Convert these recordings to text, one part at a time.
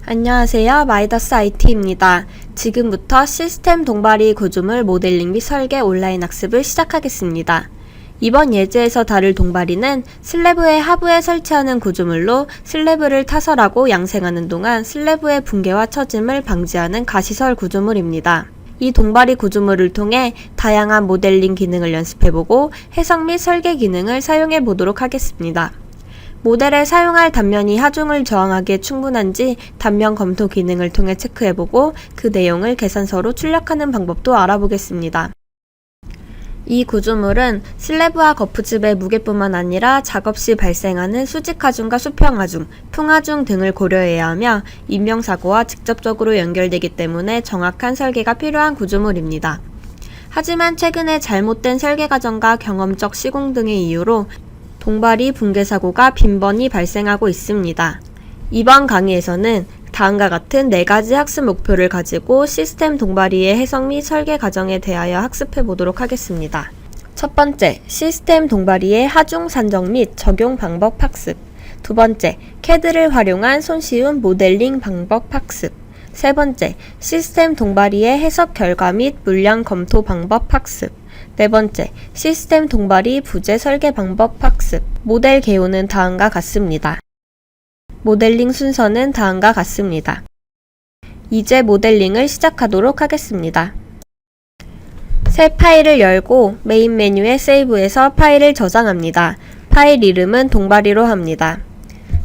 안녕하세요. 마이더스 IT입니다. 지금부터 시스템 동바리 구조물 모델링 및 설계 온라인 학습을 시작하겠습니다. 이번 예제에서 다룰 동바리는 슬래브의 하부에 설치하는 구조물로 슬래브를 타설하고 양생하는 동안 슬래브의 붕괴와 처짐을 방지하는 가시설 구조물입니다. 이 동바리 구조물을 통해 다양한 모델링 기능을 연습해보고 해석 및 설계 기능을 사용해 보도록 하겠습니다. 모델에 사용할 단면이 하중을 저항하기에 충분한지 단면 검토 기능을 통해 체크해보고 그 내용을 계산서로 출력하는 방법도 알아보겠습니다. 이 구조물은 슬래브와 거푸집의 무게뿐만 아니라 작업 시 발생하는 수직 하중과 수평 하중, 풍하중 등을 고려해야 하며 인명사고와 직접적으로 연결되기 때문에 정확한 설계가 필요한 구조물입니다. 하지만 최근에 잘못된 설계 과정과 경험적 시공 등의 이유로 동바리 붕괴 사고가 빈번히 발생하고 있습니다. 이번 강의에서는 다음과 같은 4가지 학습 목표를 가지고 시스템 동바리의 해석 및 설계 과정에 대하여 학습해 보도록 하겠습니다. 첫 번째, 시스템 동바리의 하중 산정 및 적용 방법 학습. 두 번째, CAD를 활용한 손쉬운 모델링 방법 학습. 세 번째, 시스템 동바리의 해석 결과 및 물량 검토 방법 학습. 네 번째, 시스템 동바리 부재 설계 방법 학습. 모델 개요는 다음과 같습니다. 모델링 순서는 다음과 같습니다. 이제 모델링을 시작하도록 하겠습니다. 새 파일을 열고 메인 메뉴에 세이브해서 파일을 저장합니다. 파일 이름은 동바리로 합니다.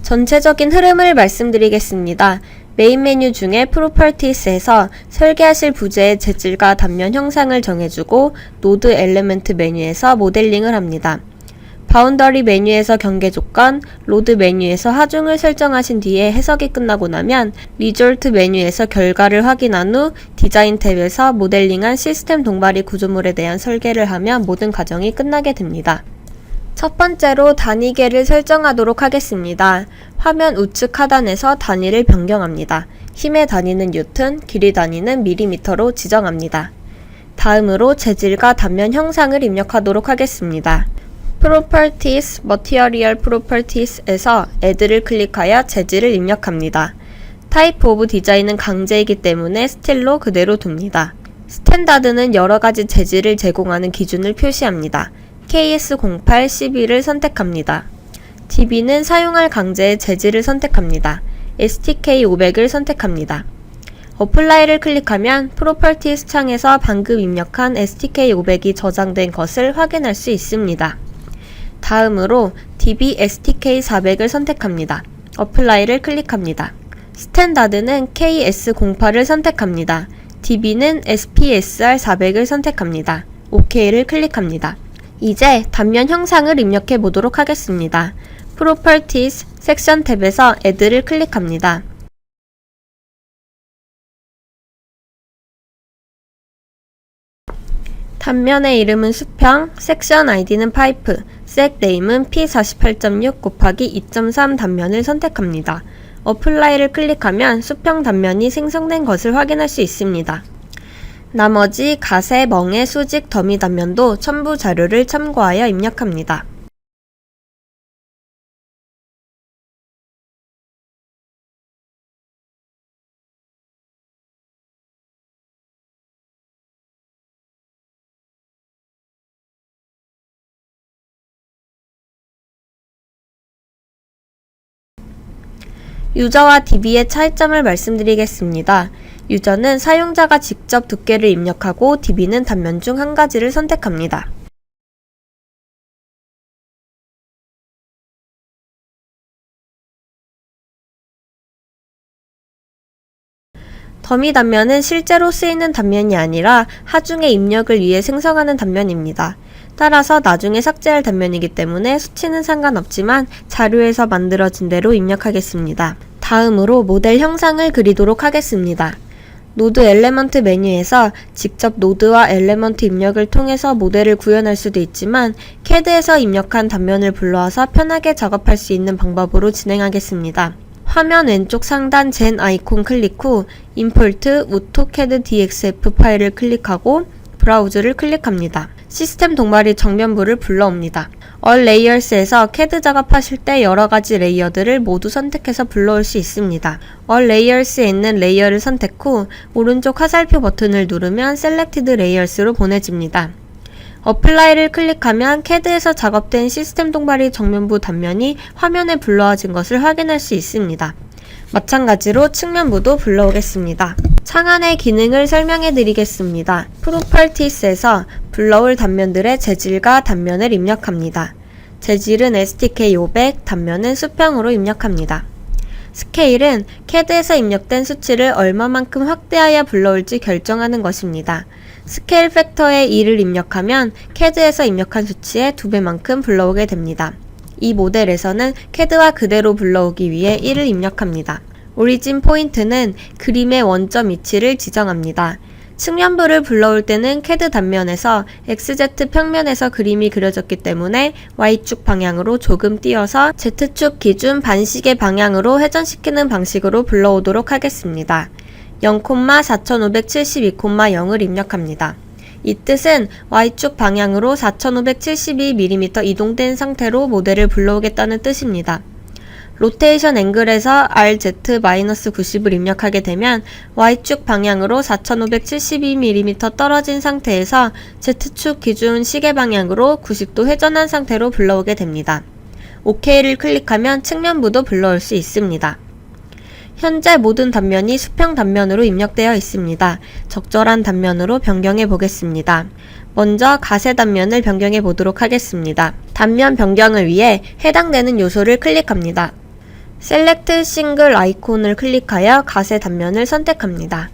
전체적인 흐름을 말씀드리겠습니다. 메인 메뉴 중에 프로퍼티스에서 설계하실 부재의 재질과 단면 형상을 정해주고 노드 엘리먼트 메뉴에서 모델링을 합니다. 바운더리 메뉴에서 경계 조건, 로드 메뉴에서 하중을 설정하신 뒤에 해석이 끝나고 나면 리졸트 메뉴에서 결과를 확인한 후 디자인 탭에서 모델링한 시스템 동바리 구조물에 대한 설계를 하면 모든 과정이 끝나게 됩니다. 첫 번째로 단위계를 설정하도록 하겠습니다. 화면 우측 하단에서 단위를 변경합니다. 힘의 단위는 뉴턴, 길이 단위는 밀리미터로 지정합니다. 다음으로 재질과 단면 형상을 입력하도록 하겠습니다. Properties, Material Properties에서 Add를 클릭하여 재질을 입력합니다. Type of Design은 강제이기 때문에 스틸로 그대로 둡니다. 스탠다드는 여러가지 재질을 제공하는 기준을 표시합니다. KS08, 12를 선택합니다. DB는 사용할 강제의 재질을 선택합니다. STK500을 선택합니다. 어플라이를 클릭하면 Properties 창에서 방금 입력한 STK500이 저장된 것을 확인할 수 있습니다. 다음으로 DB STK400을 선택합니다. 어플라이를 클릭합니다. 스탠다드는 KS08을 선택합니다. DB는 SPSR400을 선택합니다. OK를 클릭합니다. 이제 단면 형상을 입력해 보도록 하겠습니다. Properties 섹션 탭에서 Add를 클릭합니다. 단면의 이름은 수평, 섹션 아이디는 파이프, 색 네임은 P48.6 곱하기 2.3 단면을 선택합니다. 어플라이를 클릭하면 수평 단면이 생성된 것을 확인할 수 있습니다. 나머지 가세, 멍해, 수직, 더미 단면도 첨부 자료를 참고하여 입력합니다. 유저와 DB의 차이점을 말씀드리겠습니다. 유저는 사용자가 직접 두께를 입력하고 DB는 단면 중 한 가지를 선택합니다. 더미 단면은 실제로 쓰이는 단면이 아니라 하중의 입력을 위해 생성하는 단면입니다. 따라서 나중에 삭제할 단면이기 때문에 수치는 상관없지만 자료에서 만들어진 대로 입력하겠습니다. 다음으로 모델 형상을 그리도록 하겠습니다. 노드 엘리먼트 메뉴에서 직접 노드와 엘리먼트 입력을 통해서 모델을 구현할 수도 있지만 CAD에서 입력한 단면을 불러와서 편하게 작업할 수 있는 방법으로 진행하겠습니다. 화면 왼쪽 상단 젠 아이콘 클릭 후 임포트 AutoCAD DXF 파일을 클릭하고 브라우즈를 클릭합니다. 시스템 동바리 정면부를 불러옵니다. All Layers에서 CAD 작업하실 때 여러가지 레이어들을 모두 선택해서 불러올 수 있습니다. All Layers에 있는 레이어를 선택 후 오른쪽 화살표 버튼을 누르면 Selected Layers로 보내집니다. 어플라이를 클릭하면 CAD에서 작업된 시스템 동바리 정면부 단면이 화면에 불러와진 것을 확인할 수 있습니다. 마찬가지로 측면부도 불러오겠습니다. 창안의 기능을 설명해 드리겠습니다. Properties에서 불러올 단면들의 재질과 단면을 입력합니다. 재질은 STK 500, 단면은 수평으로 입력합니다. 스케일은 CAD에서 입력된 수치를 얼마만큼 확대하여 불러올지 결정하는 것입니다. 스케일 팩터에 2를 입력하면 CAD에서 입력한 수치의 2배만큼 불러오게 됩니다. 이 모델에서는 CAD와 그대로 불러오기 위해 1을 입력합니다. 오리진 포인트는 그림의 원점 위치를 지정합니다. 측면부를 불러올 때는 CAD 단면에서 XZ 평면에서 그림이 그려졌기 때문에 Y축 방향으로 조금 띄어서 Z축 기준 반시계 방향으로 회전시키는 방식으로 불러오도록 하겠습니다. 0,4572,0을 입력합니다. 이 뜻은 Y축 방향으로 4572mm 이동된 상태로 모델을 불러오겠다는 뜻입니다. 로테이션 앵글에서 RZ-90을 입력하게 되면 Y축 방향으로 4572mm 떨어진 상태에서 Z축 기준 시계 방향으로 90도 회전한 상태로 불러오게 됩니다. OK를 클릭하면 측면부도 불러올 수 있습니다. 현재 모든 단면이 수평 단면으로 입력되어 있습니다. 적절한 단면으로 변경해 보겠습니다. 먼저 가세 단면을 변경해 보도록 하겠습니다. 단면 변경을 위해 해당되는 요소를 클릭합니다. 셀렉트 싱글 아이콘을 클릭하여 가세 단면을 선택합니다.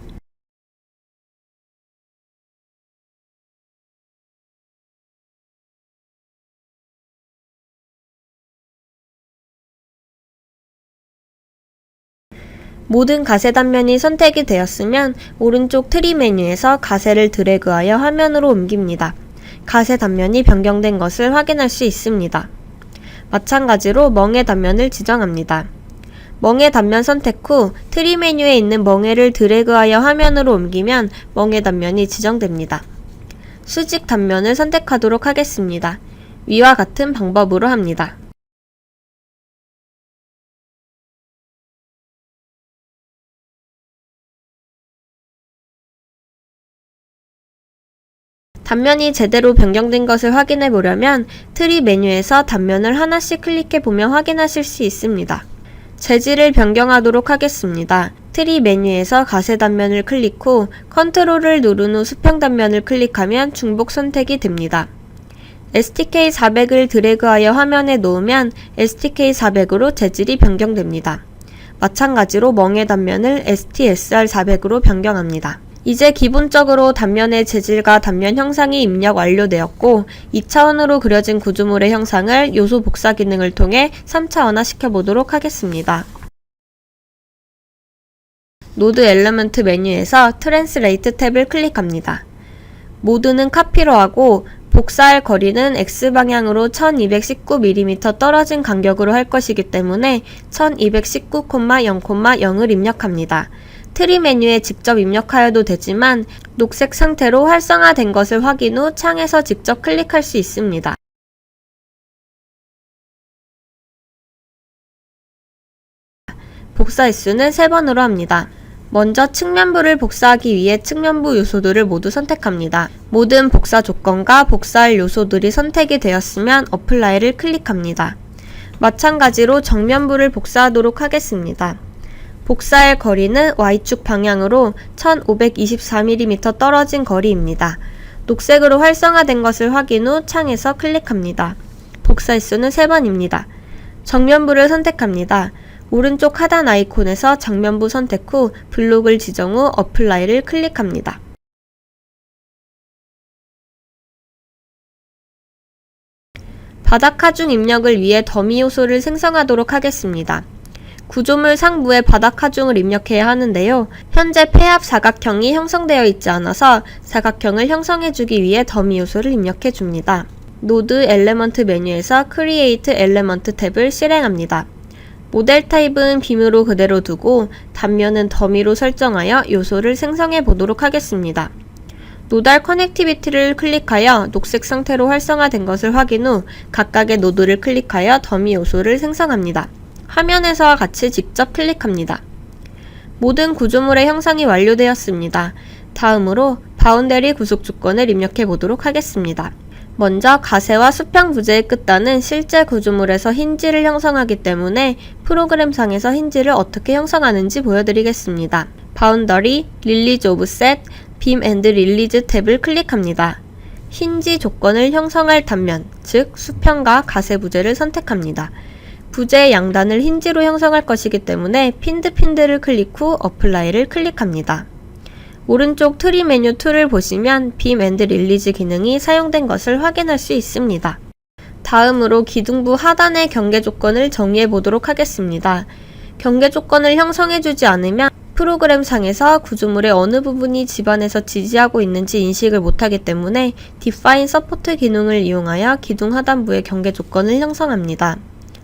모든 가세 단면이 선택이 되었으면 오른쪽 트리 메뉴에서 가세를 드래그하여 화면으로 옮깁니다. 가세 단면이 변경된 것을 확인할 수 있습니다. 마찬가지로 멍해 단면을 지정합니다. 멍해 단면 선택 후 트리 메뉴에 있는 멍해를 드래그하여 화면으로 옮기면 멍해 단면이 지정됩니다. 수직 단면을 선택하도록 하겠습니다. 위와 같은 방법으로 합니다. 단면이 제대로 변경된 것을 확인해 보려면 트리 메뉴에서 단면을 하나씩 클릭해 보면 확인하실 수 있습니다. 재질을 변경하도록 하겠습니다. 트리 메뉴에서 가세 단면을 클릭 후 컨트롤을 누른 후 수평 단면을 클릭하면 중복 선택이 됩니다. STK 400을 드래그하여 화면에 놓으면 STK 400으로 재질이 변경됩니다. 마찬가지로 멍해 단면을 STSR 400으로 변경합니다. 이제 기본적으로 단면의 재질과 단면 형상이 입력 완료되었고 2차원으로 그려진 구조물의 형상을 요소 복사 기능을 통해 3차원화 시켜보도록 하겠습니다. 노드 엘리먼트 메뉴에서 트랜스레이트 탭을 클릭합니다. 모드는 카피로 하고 복사할 거리는 X방향으로 1219mm 떨어진 간격으로 할 것이기 때문에 1219,0,0을 입력합니다. 트리 메뉴에 직접 입력하여도 되지만 녹색 상태로 활성화된 것을 확인 후 창에서 직접 클릭할 수 있습니다. 복사 횟수는 3번으로 합니다. 먼저 측면부를 복사하기 위해 측면부 요소들을 모두 선택합니다. 모든 복사 조건과 복사할 요소들이 선택이 되었으면 어플라이를 클릭합니다. 마찬가지로 정면부를 복사하도록 하겠습니다. 복사할 거리는 Y축 방향으로 1524mm 떨어진 거리입니다. 녹색으로 활성화된 것을 확인 후 창에서 클릭합니다. 복사 횟수는 3번입니다. 정면부를 선택합니다. 오른쪽 하단 아이콘에서 정면부 선택 후 블록을 지정 후 어플라이를 클릭합니다. 바닥 하중 입력을 위해 더미 요소를 생성하도록 하겠습니다. 구조물 상부에 바닥 하중을 입력해야 하는데요. 현재 폐합 사각형이 형성되어 있지 않아서 사각형을 형성해주기 위해 더미 요소를 입력해줍니다. 노드 엘리먼트 메뉴에서 크리에이트 엘리먼트 탭을 실행합니다. 모델 타입은 빔으로 그대로 두고 단면은 더미로 설정하여 요소를 생성해 보도록 하겠습니다. 노달 커넥티비티를 클릭하여 녹색 상태로 활성화된 것을 확인 후 각각의 노드를 클릭하여 더미 요소를 생성합니다. 화면에서와 같이 직접 클릭합니다. 모든 구조물의 형성이 완료되었습니다. 다음으로 바운더리 구속 조건을 입력해 보도록 하겠습니다. 먼저 가세와 수평 부재의 끝단은 실제 구조물에서 힌지를 형성하기 때문에 프로그램상에서 힌지를 어떻게 형성하는지 보여드리겠습니다. 바운더리, 릴리즈 오브셋, 빔 앤드 릴리즈 탭을 클릭합니다. 힌지 조건을 형성할 단면, 즉 수평과 가세 부재를 선택합니다. 부재의 양단을 힌지로 형성할 것이기 때문에 핀드를 클릭 후 어플라이를 클릭합니다. 오른쪽 트리 메뉴 툴을 보시면 빔 앤드 릴리즈 기능이 사용된 것을 확인할 수 있습니다. 다음으로 기둥부 하단의 경계 조건을 정의해 보도록 하겠습니다. 경계 조건을 형성해주지 않으면 프로그램상에서 구조물의 어느 부분이 집안에서 지지하고 있는지 인식을 못하기 때문에 Define Support 기능을 이용하여 기둥 하단부의 경계 조건을 형성합니다.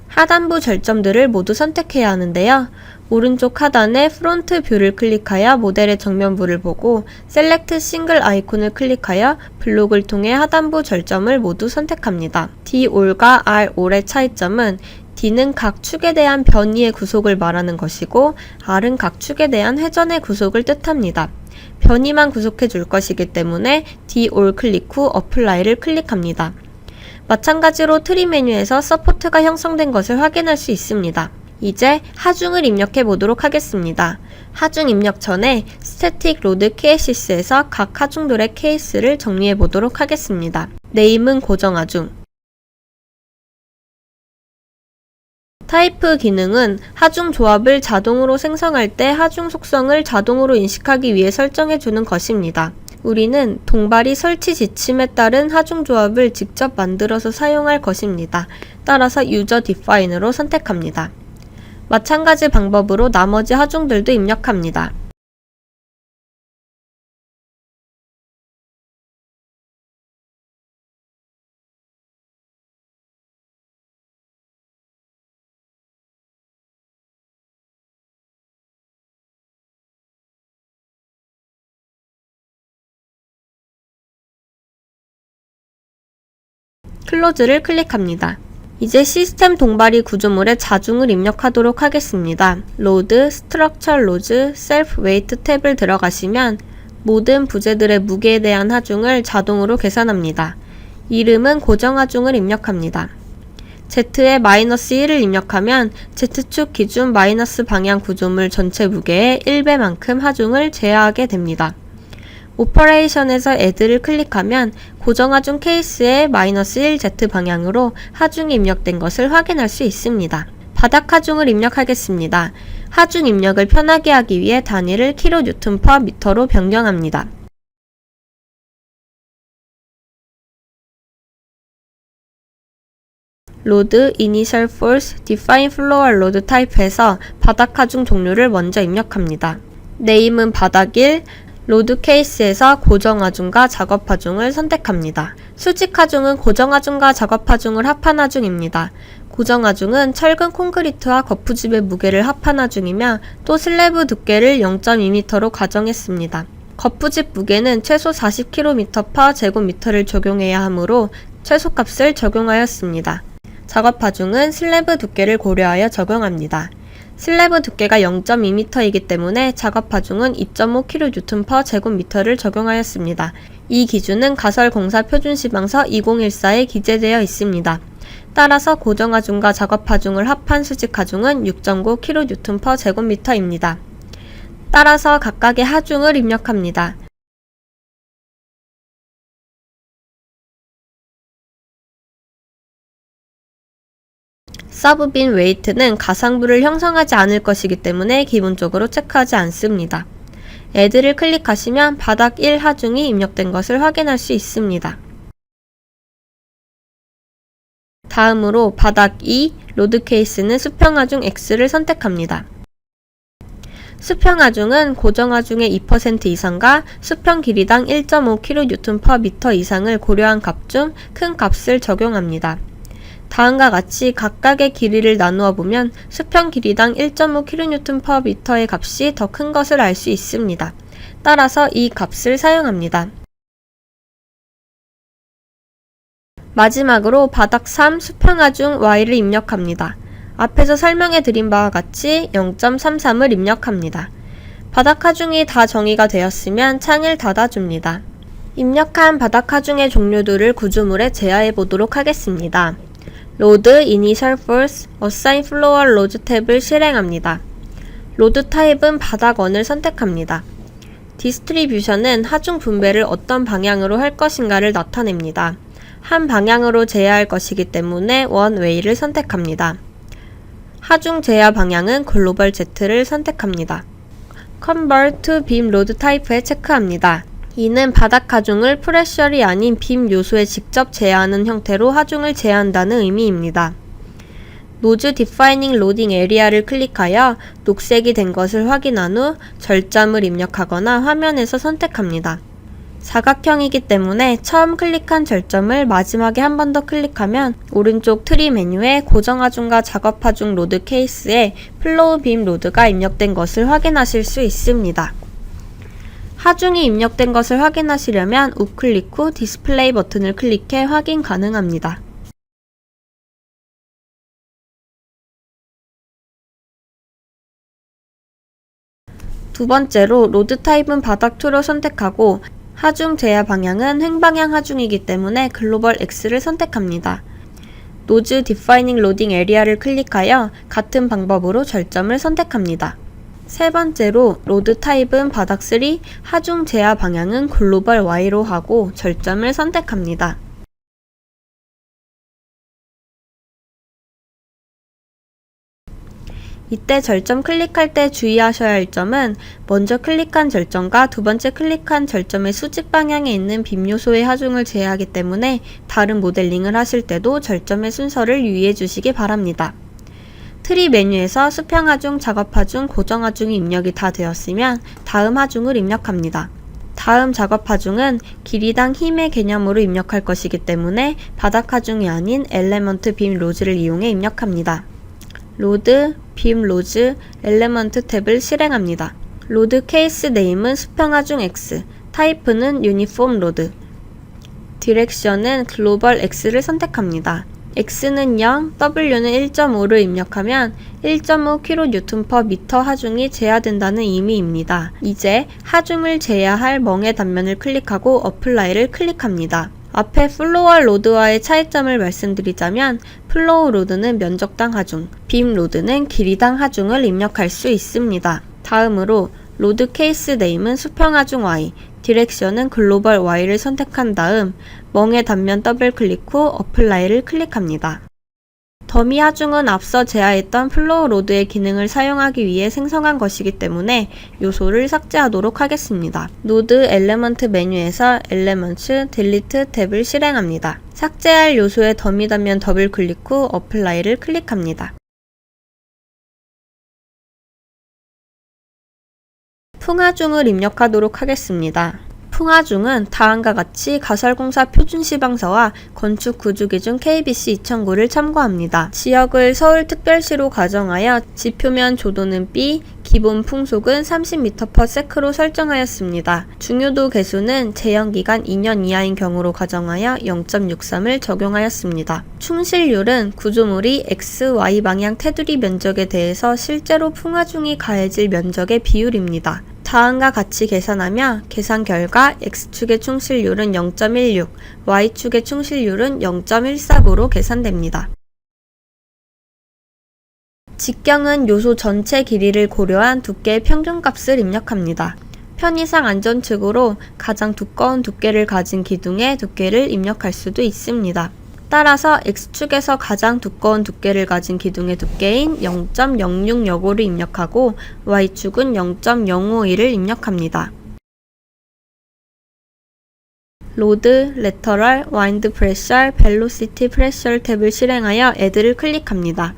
하단부 절점들을 모두 선택해야 하는데요. 오른쪽 하단의 프론트 뷰를 클릭하여 모델의 정면부를 보고 셀렉트 싱글 아이콘을 클릭하여 블록을 통해 하단부 절점을 모두 선택합니다. D-all과 R-all의 차이점은 D는 각 축에 대한 변이의 구속을 말하는 것이고 R은 각 축에 대한 회전의 구속을 뜻합니다. 변이만 구속해 줄 것이기 때문에 D-all 클릭 후 어플라이를 클릭합니다. 마찬가지로 트리 메뉴에서 서포트가 형성된 것을 확인할 수 있습니다. 이제 하중을 입력해 보도록 하겠습니다. 하중 입력 전에 스태틱 로드 케이시스에서 각 하중들의 케이스를 정리해 보도록 하겠습니다. 네임은 고정 하중, 타입 기능은 하중 조합을 자동으로 생성할 때 하중 속성을 자동으로 인식하기 위해 설정해 주는 것입니다. 우리는 동발이 설치 지침에 따른 하중 조합을 직접 만들어서 사용할 것입니다. 따라서 유저 디파인으로 선택합니다. 마찬가지 방법으로 나머지 하중들도 입력합니다. 클로즈를 클릭합니다. 이제 시스템 동발이 구조물의 자중을 입력하도록 하겠습니다. 로드, 스트럭처 로즈, 셀프 웨이트 탭을 들어가시면 모든 부재들의 무게에 대한 하중을 자동으로 계산합니다. 이름은 고정 하중을 입력합니다. Z에 -1을 입력하면 Z축 기준 마이너스 방향 구조물 전체 무게의 1배만큼 하중을 제하하게 됩니다. 오퍼레이션에서 add를 클릭하면 고정 하중 케이스의 -1Z 방향으로 하중이 입력된 것을 확인할 수 있습니다. 바닥 하중을 입력하겠습니다. 하중 입력을 편하게 하기 위해 단위를 kN/m로 변경합니다. 로드, 이니셜 폴스, 디파인 플로어 로드 타입에서 바닥 하중 종류를 먼저 입력합니다. 네임은 바닥 1, 로드 케이스에서 고정 하중과 작업 하중을 선택합니다. 수직 하중은 고정 하중과 작업 하중을 합한 하중입니다. 고정 하중은 철근 콘크리트와 거푸집의 무게를 합한 하중이며 또 슬래브 두께를 0.2m로 가정했습니다. 거푸집 무게는 최소 40km/제곱미터를 적용해야 하므로 최소값을 적용하였습니다. 작업 하중은 슬래브 두께를 고려하여 적용합니다. 슬래브 두께가 0.2m이기 때문에 작업 하중은 2.5kN/제곱미터를 적용하였습니다. 이 기준은 가설공사 표준시방서 2014에 기재되어 있습니다. 따라서 고정 하중과 작업 하중을 합한 수직 하중은 6.9kN/제곱미터입니다. 따라서 각각의 하중을 입력합니다. 서브빈 웨이트는 가상부를 형성하지 않을 것이기 때문에 기본적으로 체크하지 않습니다. add를 클릭하시면 바닥 1 하중이 입력된 것을 확인할 수 있습니다. 다음으로 바닥 2 로드 케이스는 수평 하중 X를 선택합니다. 수평 하중은 고정 하중의 2% 이상과 수평 길이당 1.5kN/m 이상을 고려한 값 중 큰 값을 적용합니다. 다음과 같이 각각의 길이를 나누어 보면 수평 길이당 1.5kN/m의 값이 더 큰 것을 알 수 있습니다. 따라서 이 값을 사용합니다. 마지막으로 바닥 3 수평하중 Y를 입력합니다. 앞에서 설명해 드린 바와 같이 0.33을 입력합니다. 바닥 하중이 다 정의가 되었으면 창을 닫아줍니다. 입력한 바닥 하중의 종류들을 구조물에 제하해 보도록 하겠습니다. Load Initial Force Assign Floor Load 탭을 실행합니다. 로드 타입은 바닥 원을 선택합니다. 디스트리뷰션은 하중 분배를 어떤 방향으로 할 것인가를 나타냅니다. 한 방향으로 제어할 것이기 때문에 원 웨이를 선택합니다. 하중 제어 방향은 글로벌 Z를 선택합니다. Convert to Beam Load 타입에 체크합니다. 이는 바닥 하중을 프레셔리 아닌 빔 요소에 직접 제어하는 형태로 하중을 제어한다는 의미입니다. 노즈 디파이닝 로딩 에리아를 클릭하여 녹색이 된 것을 확인한 후 절점을 입력하거나 화면에서 선택합니다. 사각형이기 때문에 처음 클릭한 절점을 마지막에 한 번 더 클릭하면 오른쪽 트리 메뉴에 고정 하중과 작업 하중 로드 케이스에 플로우 빔 로드가 입력된 것을 확인하실 수 있습니다. 하중이 입력된 것을 확인하시려면 우클릭 후 디스플레이 버튼을 클릭해 확인 가능합니다. 두 번째로 로드 타입은 바닥 2로 선택하고 하중 제어 방향은 횡방향 하중이기 때문에 글로벌 X를 선택합니다. 노즈 디파이닝 로딩 에리아를 클릭하여 같은 방법으로 절점을 선택합니다. 세 번째로 로드 타입은 바닥 3, 하중 제어 방향은 글로벌 Y로 하고 절점을 선택합니다. 이때 절점 클릭할 때 주의하셔야 할 점은 먼저 클릭한 절점과 두 번째 클릭한 절점의 수직 방향에 있는 빔 요소의 하중을 제어하기 때문에 다른 모델링을 하실 때도 절점의 순서를 유의해 주시기 바랍니다. 트리 메뉴에서 수평 하중, 작업 하중, 고정 하중이 입력이 다 되었으면 다음 하중을 입력합니다. 다음 작업 하중은 길이당 힘의 개념으로 입력할 것이기 때문에 바닥 하중이 아닌 엘레먼트 빔 로즈를 이용해 입력합니다. 로드, 빔 로즈, 엘레먼트 탭을 실행합니다. 로드 케이스 네임은 수평하중 X, 타입은 유니폼 로드, 디렉션은 글로벌 X를 선택합니다. X는 0, W는 1.5를 입력하면 1.5kN/m 하중이 제어된다는 의미입니다. 이제 하중을 제어할 멍의 단면을 클릭하고 어플라이를 클릭합니다. 앞에 플로어 로드와의 차이점을 말씀드리자면 플로우 로드는 면적당 하중, 빔 로드는 길이당 하중을 입력할 수 있습니다. 다음으로 로드 케이스 네임은 수평 하중 Y, 디렉션은 글로벌 Y를 선택한 다음 멍의 단면 더블 클릭 후 어플라이를 클릭합니다. 더미 하중은 앞서 제어했던 플로우 로드의 기능을 사용하기 위해 생성한 것이기 때문에 요소를 삭제하도록 하겠습니다. 노드 엘레먼트 메뉴에서 엘레먼트 딜리트 탭을 실행합니다. 삭제할 요소의 더미 단면 더블 클릭 후 어플라이를 클릭합니다. 풍하중을 입력하도록 하겠습니다. 풍하중은 다음과 같이 가설공사 표준시방서와 건축구조기준 KBC 2009를 참고합니다. 지역을 서울특별시로 가정하여 지표면 조도는 B, 기본 풍속은 30m/s로 설정하였습니다. 중요도 계수는 제형기간 2년 이하인 경우로 가정하여 0.63을 적용하였습니다. 충실률은 구조물이 X, Y 방향 테두리 면적에 대해서 실제로 풍하중이 가해질 면적의 비율입니다. 다음과 같이 계산하며 계산 결과 X축의 충실률은 0.16, Y축의 충실률은 0.149로 계산됩니다. 직경은 요소 전체 길이를 고려한 두께의 평균값을 입력합니다. 편의상 안전축으로 가장 두꺼운 두께를 가진 기둥의 두께를 입력할 수도 있습니다. 따라서 X축에서 가장 두꺼운 두께를 가진 기둥의 두께인 0.0605를 입력하고 Y축은 0.052를 입력합니다. 로드, 레터럴, 와인드 프레셔, 벨로시티 프레셔 탭을 실행하여 Add를 클릭합니다.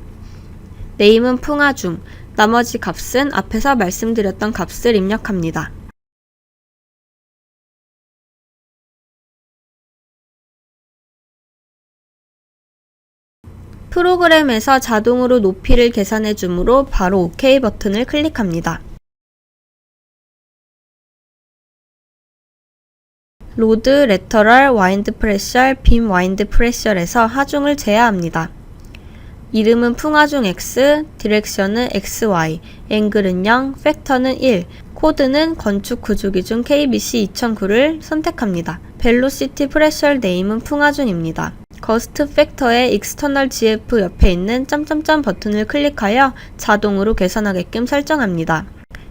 네임은 풍하중, 나머지 값은 앞에서 말씀드렸던 값을 입력합니다. 프로그램에서 자동으로 높이를 계산해 주므로 바로 OK 버튼을 클릭합니다. 로드, 레터럴, 와인드 프레셔, 빔 와인드 프레셔에서 하중을 제하합니다. 이름은 풍하중 X, 디렉션은 XY, 앵글은 0, 팩터는 1, 코드는 건축 구조 기준 KBC 2009를 선택합니다. 벨로시티 프레셔 네임은 풍하중입니다. 거스트 팩터의 익스터널 GF 옆에 있는 점점점 버튼을 클릭하여 자동으로 계산하게끔 설정합니다.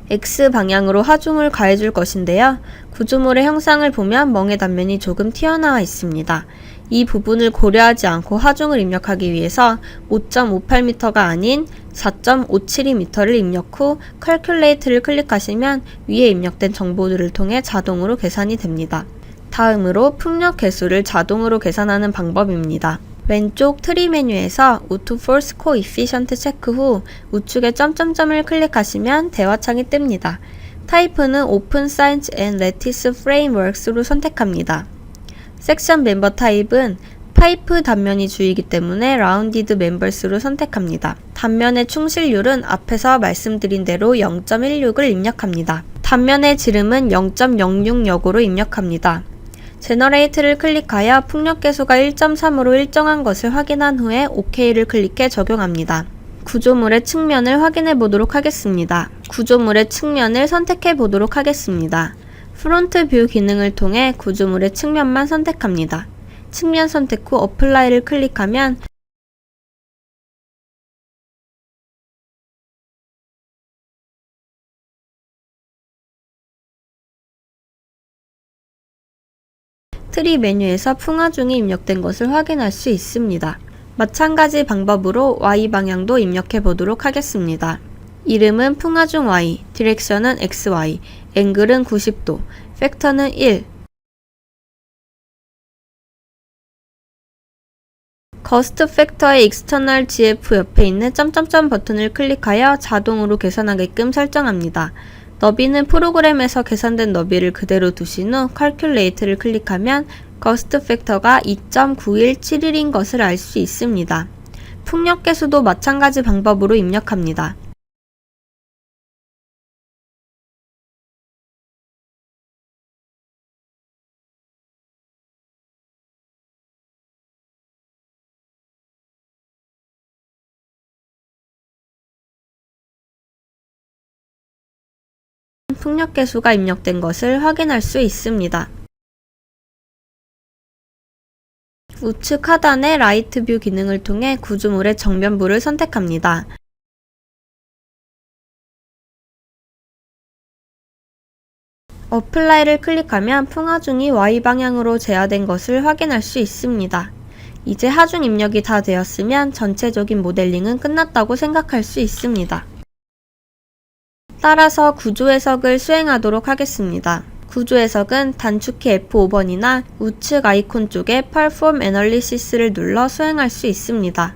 X 방향으로 하중을 가해줄 것인데요. 구조물의 형상을 보면 멍의 단면이 조금 튀어나와 있습니다. 이 부분을 고려하지 않고 하중을 입력하기 위해서 5.58m가 아닌 4.572m를 입력 후 Calculate를 클릭하시면 위에 입력된 정보들을 통해 자동으로 계산이 됩니다. 다음으로 풍력 개수를 자동으로 계산하는 방법입니다. 왼쪽 트리 메뉴에서 우투 force coefficient 체크 후 우측에 점점점을 클릭하시면 대화창이 뜹니다. 타입은 Open Science and Lattice Frameworks로 선택합니다. 섹션 멤버 타입은 파이프 단면이 주이기 때문에 라운디드 멤버스로 선택합니다. 단면의 충실률은 앞에서 말씀드린 대로 0.16을 입력합니다. 단면의 지름은 0.06역으로 입력합니다. 제너레이트를 클릭하여 풍력 계수가 1.3으로 일정한 것을 확인한 후에 OK를 클릭해 적용합니다. 구조물의 측면을 확인해 보도록 하겠습니다. 구조물의 측면을 선택해 보도록 하겠습니다. 프론트 뷰 기능을 통해 구조물의 측면만 선택합니다. 측면 선택 후 어플라이를 클릭하면 트리 메뉴에서 풍하중이 입력된 것을 확인할 수 있습니다. 마찬가지 방법으로 Y방향도 입력해 보도록 하겠습니다. 이름은 풍하중 Y, 디렉션은 XY, 앵글은 90도, 팩터는 1, 거스트 팩터의 익스터널 GF 옆에 있는 점점점 버튼을 클릭하여 자동으로 계산하게끔 설정합니다. 너비는 프로그램에서 계산된 너비를 그대로 두신 후 Calculate를 클릭하면 거스트 팩터가 2.9171인 것을 알 수 있습니다. 풍력 계수도 마찬가지 방법으로 입력합니다. 풍력 계수가 입력된 것을 확인할 수 있습니다. 우측 하단의 라이트 뷰 기능을 통해 구조물의 정면부를 선택합니다. 어플라이를 클릭하면 풍하중이 Y방향으로 제하된 것을 확인할 수 있습니다. 이제 하중 입력이 다 되었으면 전체적인 모델링은 끝났다고 생각할 수 있습니다. 따라서 구조 해석을 수행하도록 하겠습니다. 구조 해석은 단축키 F5번이나 우측 아이콘 쪽에 Perform Analysis를 눌러 수행할 수 있습니다.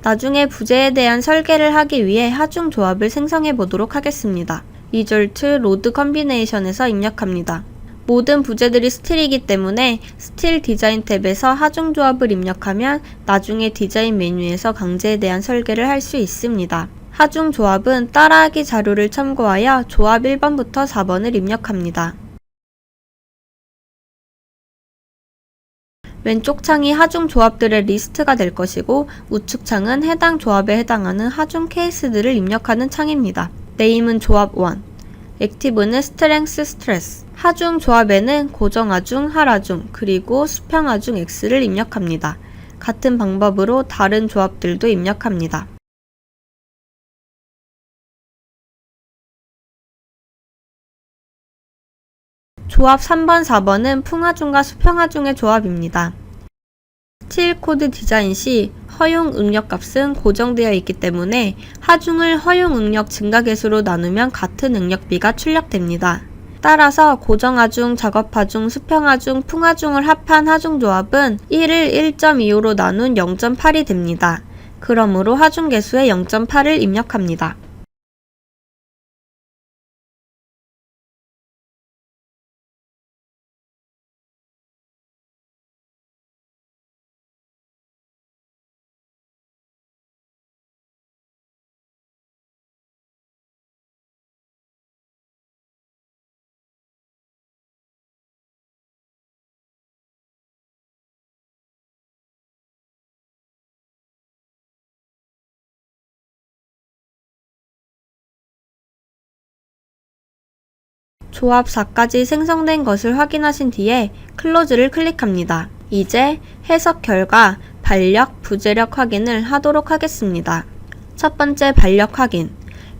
나중에 부재에 대한 설계를 하기 위해 하중 조합을 생성해 보도록 하겠습니다. Result Load Combination에서 입력합니다. 모든 부재들이 스틸이기 때문에 스틸 디자인 탭에서 하중 조합을 입력하면 나중에 디자인 메뉴에서 강제에 대한 설계를 할 수 있습니다. 하중 조합은 따라하기 자료를 참고하여 조합 1번부터 4번을 입력합니다. 왼쪽 창이 하중 조합들의 리스트가 될 것이고 우측 창은 해당 조합에 해당하는 하중 케이스들을 입력하는 창입니다. 네임은 조합 1, 액티브는 스트렝스 스트레스, 하중 조합에는 고정하중, 하라중, 그리고 수평하중 X를 입력합니다. 같은 방법으로 다른 조합들도 입력합니다. 조합 3번, 4번은 풍하중과 수평하중의 조합입니다. 스틸 코드 디자인 시 허용 응력 값은 고정되어 있기 때문에 하중을 허용 응력 증가 개수로 나누면 같은 응력비가 출력됩니다. 따라서 고정하중, 작업하중, 수평하중, 풍하중을 합한 하중 조합은 1을 1.25로 나눈 0.8이 됩니다. 그러므로 하중 개수의 0.8을 입력합니다. 조합 4까지 생성된 것을 확인하신 뒤에 클로즈를 클릭합니다. 이제 해석 결과 반력, 부재력 확인을 하도록 하겠습니다. 첫 번째 반력 확인.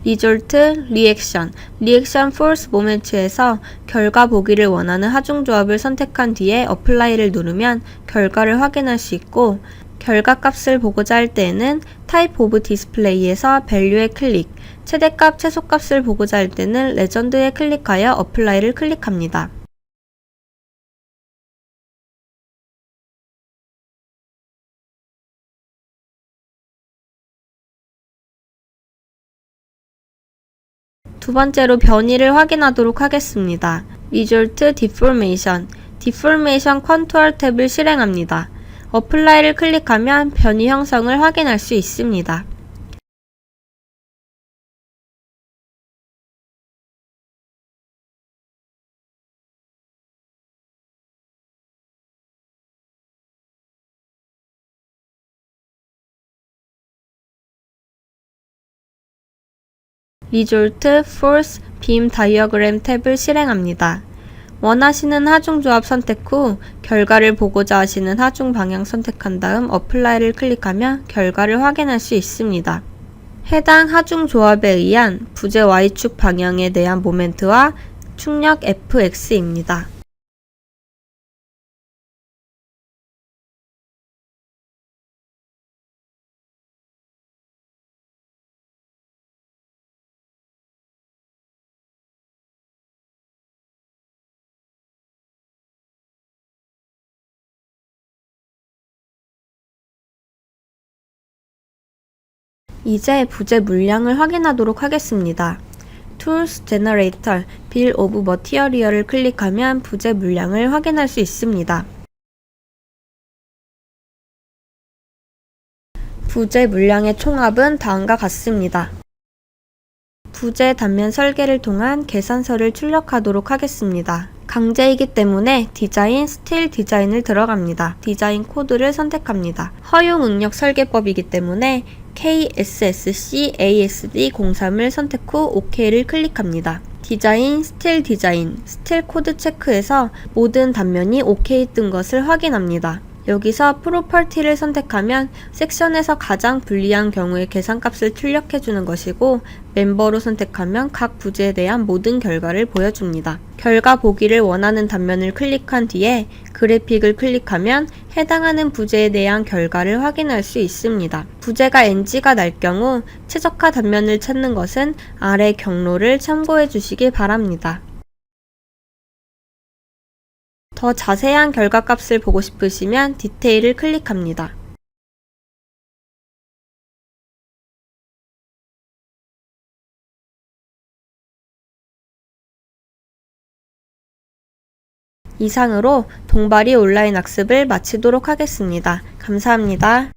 리졸트, 리액션, 리액션 포스 모멘트에서 결과 보기를 원하는 하중조합을 선택한 뒤에 어플라이를 누르면 결과를 확인할 수 있고, 결과 값을 보고자 할 때에는 타입 오브 디스플레이에서 밸류에 클릭, 최대값, 최소값을 보고자 할 때는 레전드에 클릭하여 어플라이를 클릭합니다. 두 번째로 변이를 확인하도록 하겠습니다. Result Deformation, Deformation Contour 탭을 실행합니다. 어플라이를 클릭하면 변이 형성을 확인할 수 있습니다. Result Force Beam Diagram 탭을 실행합니다. 원하시는 하중조합 선택 후 결과를 보고자 하시는 하중 방향 선택한 다음 어플라이를 클릭하며 결과를 확인할 수 있습니다. 해당 하중조합에 의한 부재 Y축 방향에 대한 모멘트와 충력 Fx입니다. 이제 부재 물량을 확인하도록 하겠습니다. Tools Generator, Bill of Material을 클릭하면 부재 물량을 확인할 수 있습니다. 부재 물량의 총합은 다음과 같습니다. 부재 단면 설계를 통한 계산서를 출력하도록 하겠습니다. 강제이기 때문에 디자인, 스틸 디자인을 들어갑니다. 디자인 코드를 선택합니다. 허용 응력 설계법이기 때문에 KSSC-ASD03을 선택 후 OK를 클릭합니다. 디자인, 스틸 디자인, 스틸 코드 체크에서 모든 단면이 OK 뜬 것을 확인합니다. 여기서 프로퍼티를 선택하면 섹션에서 가장 불리한 경우의 계산값을 출력해주는 것이고, 멤버로 선택하면 각 부재에 대한 모든 결과를 보여줍니다. 결과 보기를 원하는 단면을 클릭한 뒤에 그래픽을 클릭하면 해당하는 부재에 대한 결과를 확인할 수 있습니다. 부재가 NG가 날 경우 최적화 단면을 찾는 것은 아래 경로를 참고해 주시기 바랍니다. 더 자세한 결과값을 보고 싶으시면 디테일을 클릭합니다. 이상으로 동바리 온라인 학습을 마치도록 하겠습니다. 감사합니다.